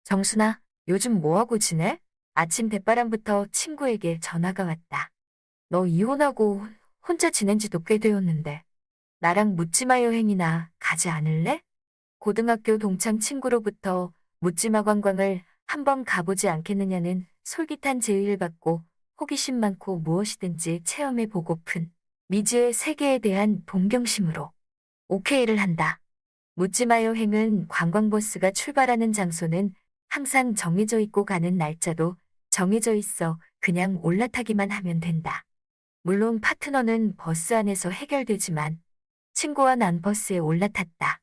정순아, 요즘 뭐하고 지내? 아침 대바람부터 친구에게 전화가 왔다. 너 이혼하고 혼자 지낸 지도 꽤 되었는데, 나랑 묻지마 여행이나 가지 않을래? 고등학교 동창 친구로부터 묻지마 관광을 한번 가보지 않겠느냐는 솔깃한 제의를 받고 호기심 많고 무엇이든지 체험해 보고픈 미지의 세계에 대한 동경심으로 오케이를 한다. 묻지마 여행은 관광버스가 출발하는 장소는 항상 정해져 있고 가는 날짜도 정해져 있어 그냥 올라타기만 하면 된다. 물론 파트너는 버스 안에서 해결되지만 친구와 난 버스에 올라탔다.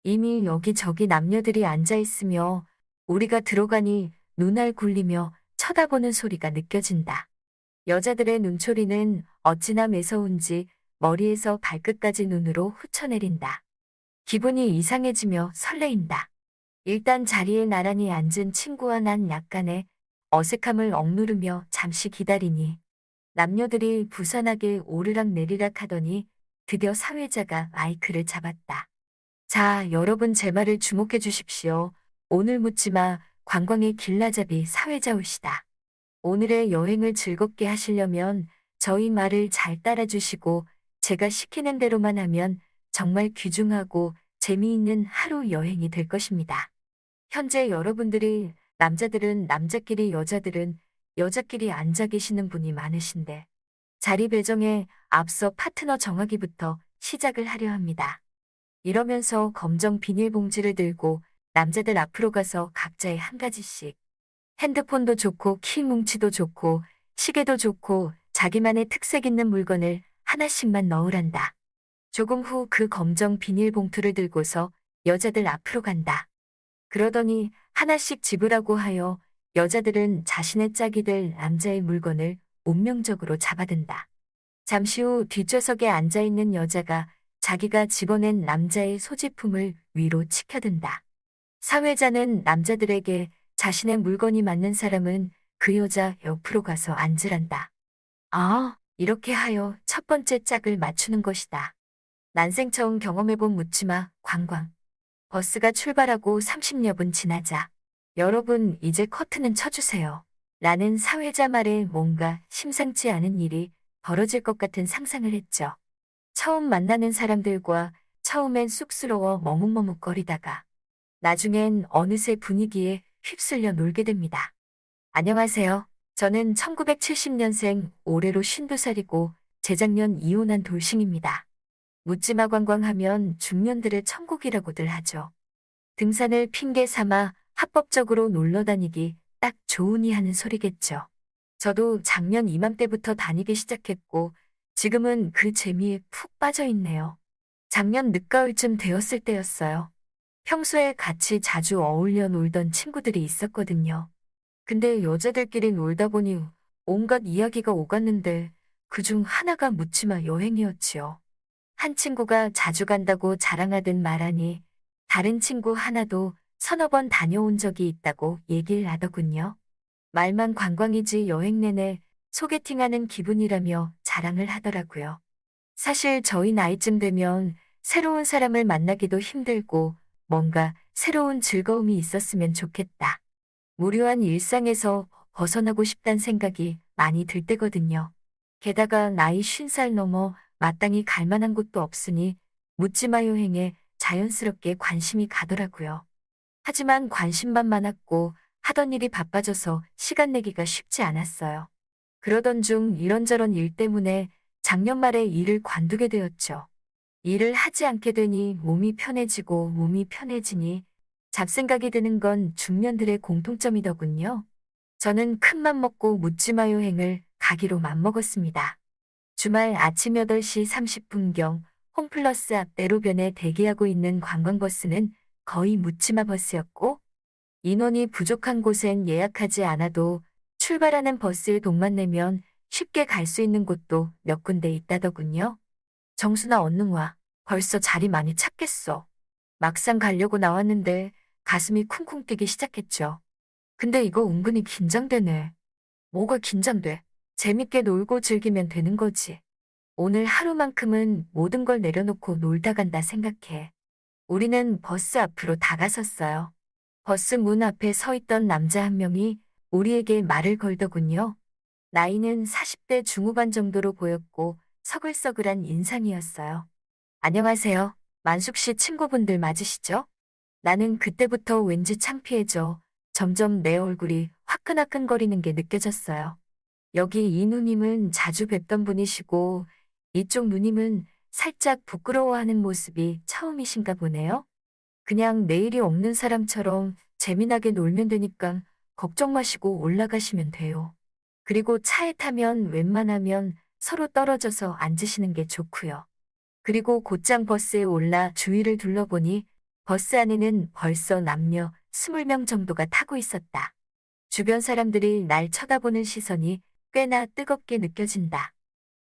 이미 여기저기 남녀들이 앉아 있으며 우리가 들어가니 눈알 굴리며 쳐다보는 소리가 느껴진다. 여자들의 눈초리는 어찌나 매서운지 머리에서 발끝까지 눈으로 훑어내린다. 기분이 이상해지며 설레인다. 일단 자리에 나란히 앉은 친구와 난 약간의 어색함을 억누르며 잠시 기다리니 남녀들이 부산하게 오르락내리락 하더니 드디어 사회자가 마이크를 잡았다. 자, 여러분 제 말을 주목해 주십시오. 오늘 묻지마 관광의 길라잡이 사회자 올시다. 오늘의 여행을 즐겁게 하시려면 저희 말을 잘 따라주시고 제가 시키는 대로만 하면 정말 귀중하고 재미있는 하루 여행이 될 것입니다. 현재 여러분들이 남자들은 남자끼리 여자들은 여자끼리 앉아 계시는 분이 많으신데 자리 배정에 앞서 파트너 정하기부터 시작을 하려 합니다. 이러면서 검정 비닐봉지를 들고 남자들 앞으로 가서 각자의 한 가지씩 핸드폰도 좋고 키 뭉치도 좋고 시계도 좋고 자기만의 특색 있는 물건을 하나씩만 넣으란다. 조금 후 그 검정 비닐봉투를 들고서 여자들 앞으로 간다. 그러더니 하나씩 집으라고 하여 여자들은 자신의 짝이 될 남자의 물건을 운명적으로 잡아든다. 잠시 후 뒷좌석에 앉아있는 여자가 자기가 집어낸 남자의 소지품을 위로 치켜든다. 사회자는 남자들에게 자신의 물건이 맞는 사람은 그 여자 옆으로 가서 앉으란다. 아, 이렇게 하여 첫 번째 짝을 맞추는 것이다. 난생 처음 경험해본 묻지마 관광. 버스가 출발하고 30여 분 지나자 여러분 이제 커튼은 쳐주세요. 라는 사회자 말에 뭔가 심상치 않은 일이 벌어질 것 같은 상상을 했죠. 처음 만나는 사람들과 처음엔 쑥스러워 머뭇머뭇거리다가 나중엔 어느새 분위기에 휩쓸려 놀게 됩니다. 안녕하세요. 저는 1970년생 올해로 52살이고 재작년 이혼한 돌싱입니다. 묻지마 관광하면 중년들의 천국이라고들 하죠. 등산을 핑계 삼아 합법적으로 놀러 다니기 딱 좋으니 하는 소리겠죠. 저도 작년 이맘때부터 다니기 시작했고 지금은 그 재미에 푹 빠져 있네요. 작년 늦가을쯤 되었을 때였어요. 평소에 같이 자주 어울려 놀던 친구들이 있었거든요. 근데 여자들끼리 놀다 보니 온갖 이야기가 오갔는데 그중 하나가 묻지마 여행이었지요. 한 친구가 자주 간다고 자랑하듯 말하니 다른 친구 하나도 서너 번 다녀온 적이 있다고 얘기를 하더군요. 말만 관광이지 여행 내내 소개팅하는 기분이라며 자랑을 하더라고요. 사실 저희 나이쯤 되면 새로운 사람을 만나기도 힘들고 뭔가 새로운 즐거움이 있었으면 좋겠다. 무료한 일상에서 벗어나고 싶단 생각이 많이 들 때거든요. 게다가 나이 50살 넘어 마땅히 갈 만한 곳도 없으니 묻지마 여행에 자연스럽게 관심이 가더라고요. 하지만 관심만 많았고 하던 일이 바빠져서 시간 내기가 쉽지 않았어요. 그러던 중 이런저런 일 때문에 작년 말에 일을 관두게 되었죠. 일을 하지 않게 되니 몸이 편해지니 잡생각이 드는 건 중년들의 공통점이더군요. 저는 큰맘 먹고 묻지마 여행을 가기로 맘먹었습니다. 주말 아침 8시 30분경 홈플러스 앞 대로변에 대기하고 있는 관광버스는 거의 묻지마 버스였고 인원이 부족한 곳엔 예약하지 않아도 출발하는 버스에 돈만 내면 쉽게 갈 수 있는 곳도 몇 군데 있다더군요. 정순아 얼른 와. 벌써 자리 많이 찼겠어. 막상 가려고 나왔는데 가슴이 쿵쿵 뛰기 시작했죠. 근데 이거 은근히 긴장되네. 뭐가 긴장돼? 재밌게 놀고 즐기면 되는 거지. 오늘 하루만큼은 모든 걸 내려놓고 놀다 간다 생각해. 우리는 버스 앞으로 다가섰어요. 버스 문 앞에 서 있던 남자 한 명이 우리에게 말을 걸더군요. 나이는 40대 중후반 정도로 보였고 서글서글한 인상이었어요. 안녕하세요. 만숙 씨 친구분들 맞으시죠? 나는 그때부터 왠지 창피해져 점점 내 얼굴이 화끈화끈거리는 게 느껴졌어요. 여기 이 누님은 자주 뵙던 분이시고 이쪽 누님은 살짝 부끄러워하는 모습이 처음이신가 보네요. 그냥 내일이 없는 사람처럼 재미나게 놀면 되니까 걱정 마시고 올라가시면 돼요. 그리고 차에 타면 웬만하면 서로 떨어져서 앉으시는 게 좋고요. 그리고 곧장 버스에 올라 주위를 둘러보니 버스 안에는 벌써 남녀 20명 정도가 타고 있었다. 주변 사람들이 날 쳐다보는 시선이 꽤나 뜨겁게 느껴진다.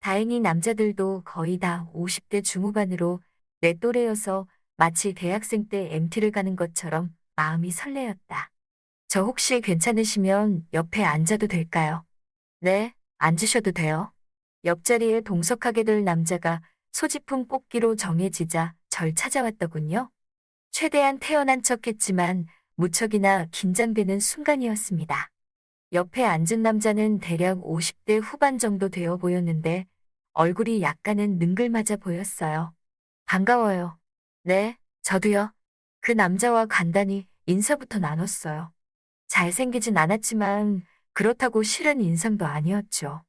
다행히 남자들도 거의 다 50대 중후반으로 내 또래여서 마치 대학생 때 MT를 가는 것처럼 마음이 설레었다. 저 혹시 괜찮으시면 옆에 앉아도 될까요? 네, 앉으셔도 돼요. 옆자리에 동석하게 될 남자가 소지품 뽑기로 정해지자 절 찾아왔더군요. 최대한 태연한 척했지만 무척이나 긴장되는 순간이었습니다. 옆에 앉은 남자는 대략 50대 후반 정도 되어 보였는데 얼굴이 약간은 능글맞아 보였어요. 반가워요. 네, 저도요. 그 남자와 간단히 인사부터 나눴어요. 잘생기진 않았지만 그렇다고 싫은 인상도 아니었죠.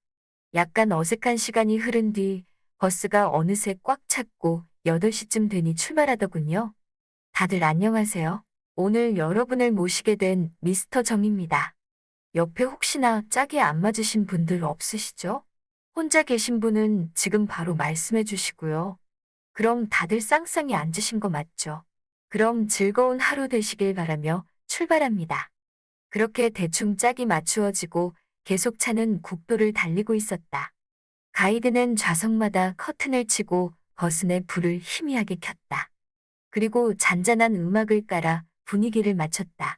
약간 어색한 시간이 흐른 뒤 버스가 어느새 꽉 찼고 8시쯤 되니 출발하더군요. 다들 안녕하세요. 오늘 여러분을 모시게 된 미스터 정입니다. 옆에 혹시나 짝이 안 맞으신 분들 없으시죠? 혼자 계신 분은 지금 바로 말씀해 주시고요. 그럼 다들 쌍쌍이 앉으신 거 맞죠? 그럼 즐거운 하루 되시길 바라며 출발합니다. 그렇게 대충 짝이 맞추어지고 계속 차는 국도를 달리고 있었다. 가이드는 좌석마다 커튼을 치고 버스 내 불을 희미하게 켰다. 그리고 잔잔한 음악을 깔아 분위기를 맞췄다.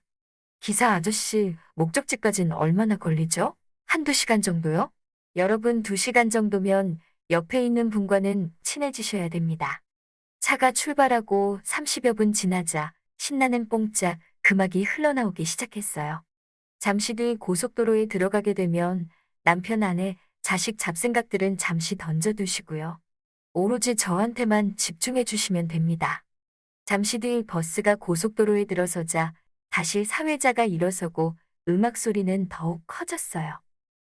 기사 아저씨, 목적지까진 얼마나 걸리죠? 한두 시간 정도요? 여러분 2시간 정도면 옆에 있는 분과는 친해지셔야 됩니다. 차가 출발하고 30여 분 지나자 신나는 뽕짝 음악이 흘러나오기 시작했어요. 잠시 뒤 고속도로에 들어가게 되면 남편 아내, 자식 잡생각들은 잠시 던져두시고요. 오로지 저한테만 집중해 주시면 됩니다. 잠시 뒤 버스가 고속도로에 들어서자 다시 사회자가 일어서고 음악 소리는 더욱 커졌어요.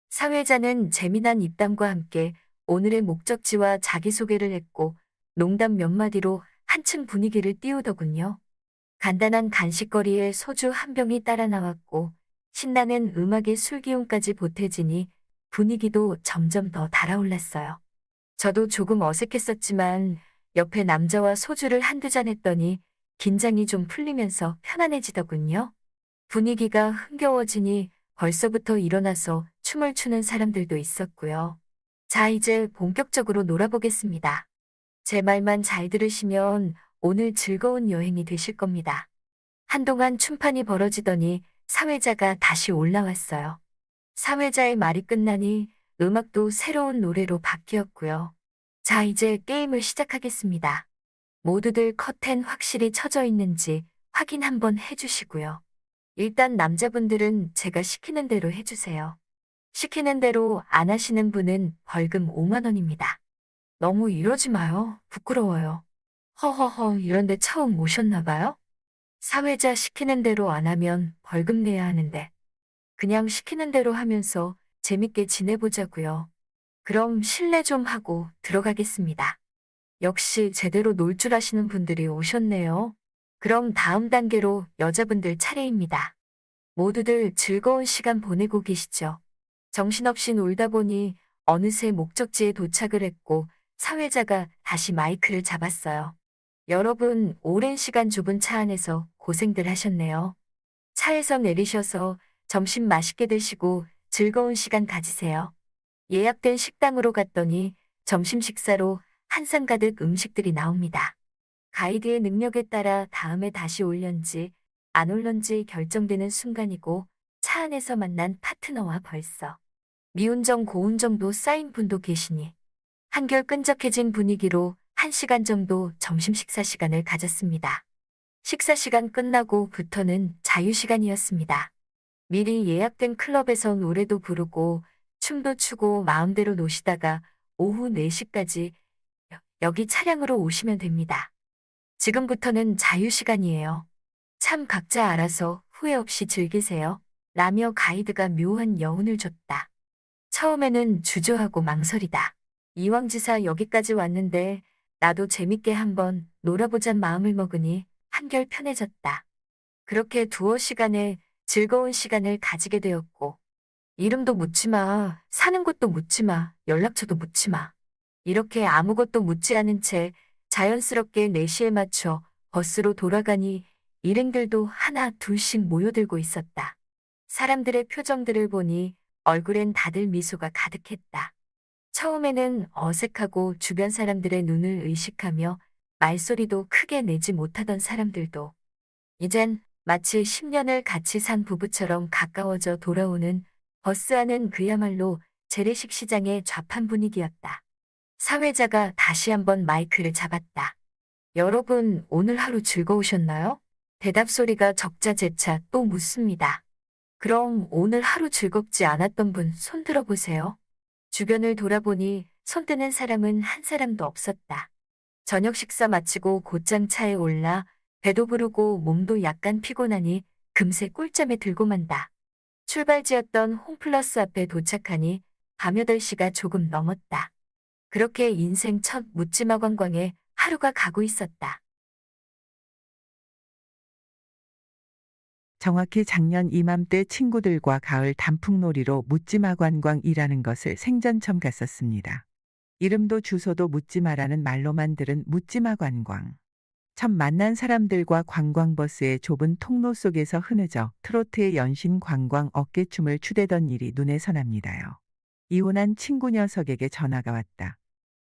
사회자는 재미난 입담과 함께 오늘의 목적지와 자기소개를 했고 농담 몇 마디로 한층 분위기를 띄우더군요. 간단한 간식거리에 소주 한 병이 따라 나왔고 신나는 음악의 술기운까지 보태지니 분위기도 점점 더 달아올랐어요. 저도 조금 어색했었지만 옆에 남자와 소주를 한두 잔 했더니 긴장이 좀 풀리면서 편안해지더군요. 분위기가 흥겨워지니 벌써부터 일어나서 춤을 추는 사람들도 있었고요. 자, 이제 본격적으로 놀아보겠습니다. 제 말만 잘 들으시면 오늘 즐거운 여행이 되실 겁니다. 한동안 춤판이 벌어지더니 사회자가 다시 올라왔어요. 사회자의 말이 끝나니 음악도 새로운 노래로 바뀌었고요. 자, 이제 게임을 시작하겠습니다. 모두들 커튼 확실히 쳐져 있는지 확인 한번 해주시고요. 일단 남자분들은 제가 시키는 대로 해주세요. 시키는 대로 안 하시는 분은 벌금 5만 원입니다. 너무 이러지 마요. 부끄러워요. 허허허, 이런데 처음 오셨나 봐요? 사회자 시키는 대로 안 하면 벌금 내야 하는데 그냥 시키는 대로 하면서 재밌게 지내보자고요. 그럼 실례 좀 하고 들어가겠습니다. 역시 제대로 놀 줄 아시는 분들이 오셨네요. 그럼 다음 단계로 여자분들 차례입니다. 모두들 즐거운 시간 보내고 계시죠? 정신없이 놀다 보니 어느새 목적지에 도착을 했고 사회자가 다시 마이크를 잡았어요. 여러분, 오랜 시간 좁은 차 안에서 고생들 하셨네요. 차에서 내리셔서 점심 맛있게 드시고 즐거운 시간 가지세요. 예약된 식당으로 갔더니 점심 식사로 한 상 가득 음식들이 나옵니다. 가이드의 능력에 따라 다음에 다시 올련지 안 올런지 결정되는 순간이고 차 안에서 만난 파트너와 벌써 미운정 고운정도 쌓인 분도 계시니 한결 끈적해진 분위기로 1시간 정도 점심 식사 시간을 가졌습니다. 식사 시간 끝나고부터는 자유시간이었습니다. 미리 예약된 클럽에서 노래도 부르고 춤도 추고 마음대로 노시다가 오후 4시까지 여기 차량으로 오시면 됩니다. 지금부터는 자유시간이에요. 참 각자 알아서 후회 없이 즐기세요. 라며 가이드가 묘한 여운을 줬다. 처음에는 주저하고 망설이다. 이왕지사 여기까지 왔는데 나도 재밌게 한번 놀아보잔 마음을 먹으니 한결 편해졌다. 그렇게 두어 시간에 즐거운 시간을 가지게 되었고, 이름도 묻지 마, 사는 곳도 묻지 마, 연락처도 묻지 마. 이렇게 아무것도 묻지 않은 채 자연스럽게 4시에 맞춰 버스로 돌아가니 일행들도 하나 둘씩 모여들고 있었다. 사람들의 표정들을 보니 얼굴엔 다들 미소가 가득했다. 처음에는 어색하고 주변 사람들의 눈을 의식하며 말소리도 크게 내지 못하던 사람들도 이젠 마치 10년을 같이 산 부부처럼 가까워져 돌아오는 버스 안은 그야말로 재래식 시장의 좌판 분위기였다. 사회자가 다시 한번 마이크를 잡았다. 여러분, 오늘 하루 즐거우셨나요? 대답 소리가 적자재차 또 묻습니다. 그럼 오늘 하루 즐겁지 않았던 분 손 들어보세요. 주변을 돌아보니 손 드는 사람은 한 사람도 없었다. 저녁 식사 마치고 곧장 차에 올라 배도 부르고 몸도 약간 피곤하니 금세 꿀잠에 들고 만다. 출발지였던 홈플러스 앞에 도착하니 밤 8시가 조금 넘었다. 그렇게 인생 첫 묻지마 관광에 하루가 가고 있었다. 정확히 작년 이맘때 친구들과 가을 단풍놀이로 묻지마 관광이라는 것을 생전 처음 갔었습니다. 이름도 주소도 묻지마라는 말로만 들은 묻지마 관광. 처음 만난 사람들과 관광버스의 좁은 통로 속에서 흐느적 트로트의 연신 관광 어깨춤을 추대던 일이 눈에 선합니다요. 이혼한 친구 녀석에게 전화가 왔다.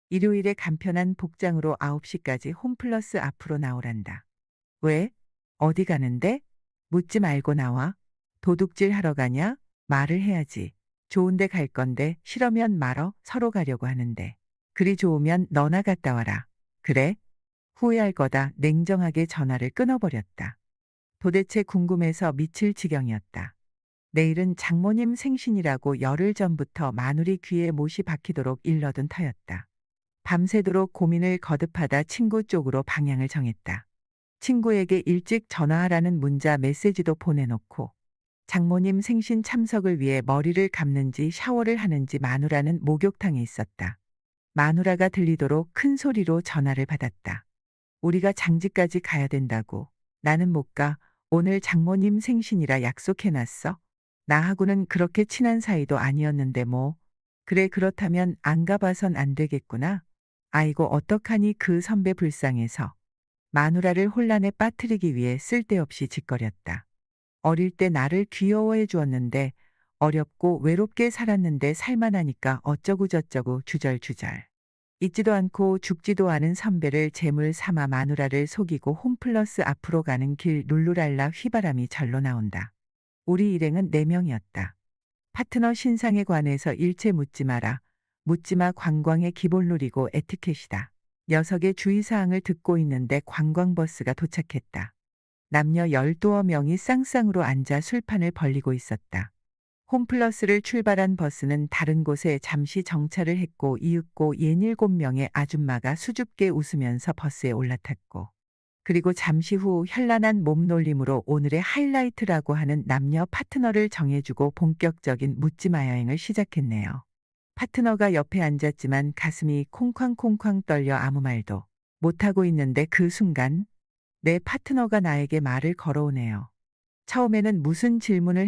일요일에 간편한 복장으로 9시까지 홈플러스 앞으로 나오란다. 왜? 어디 가는데? 묻지 말고 나와. 도둑질 하러 가냐? 말을 해야지. 좋은데 갈 건데 싫으면 말어. 서로 가려고 하는데. 그리 좋으면 너나 갔다 와라. 그래? 후회할 거다. 냉정하게 전화를 끊어버렸다. 도대체 궁금해서 미칠 지경이었다. 내일은 장모님 생신이라고 열흘 전부터 마누리 귀에 못이 박히도록 일러둔 터였다. 밤새도록 고민을 거듭하다 친구 쪽으로 방향을 정했다. 친구에게 일찍 전화하라는 문자 메시지도 보내놓고 장모님 생신 참석을 위해 머리를 감는지 샤워를 하는지 마누라는 목욕탕에 있었다. 마누라가 들리도록 큰 소리로 전화를 받았다. 우리가 장지까지 가야 된다고. 나는 못 가. 오늘 장모님 생신이라 약속해놨어. 나하고는 그렇게 친한 사이도 아니었는데 뭐. 그래 그렇다면 안 가봐선 안 되겠구나. 아이고 어떡하니 그 선배 불쌍해서. 마누라를 혼란에 빠뜨리기 위해 쓸데없이 짓거렸다. 어릴 때 나를 귀여워해 주었는데 어렵고 외롭게 살았는데 살만하니까 어쩌구저쩌구 주절주절. 잊지도 않고 죽지도 않은 선배를 재물 삼아 마누라를 속이고 홈플러스 앞으로 가는 길 룰루랄라 휘바람이 절로 나온다. 우리 일행은 4명이었다. 파트너 신상에 관해서 일체 묻지 마라. 묻지마 관광의 기본 룰이고 에티켓이다. 녀석의 주의사항을 듣고 있는데 관광버스가 도착했다. 남녀 12명이 쌍쌍으로 앉아 술판을 벌리고 있었다. 홈플러스를 출발한 버스는 다른 곳에 잠시 정차를 했고 이윽고 67명의 아줌마가 수줍게 웃으면서 버스에 올라탔고 그리고 잠시 후 현란한 몸놀림으로 오늘의 하이라이트라고 하는 남녀 파트너를 정해주고 본격적인 묻지마 여행을 시작했네요. 파트너가 옆에 앉았지만 가슴이 콩쾅콩쾅 떨려 아무 말도 못하고 있는데 그 순간 내 파트너가 나에게 말을 걸어오네요. 처음에는 무슨 질문을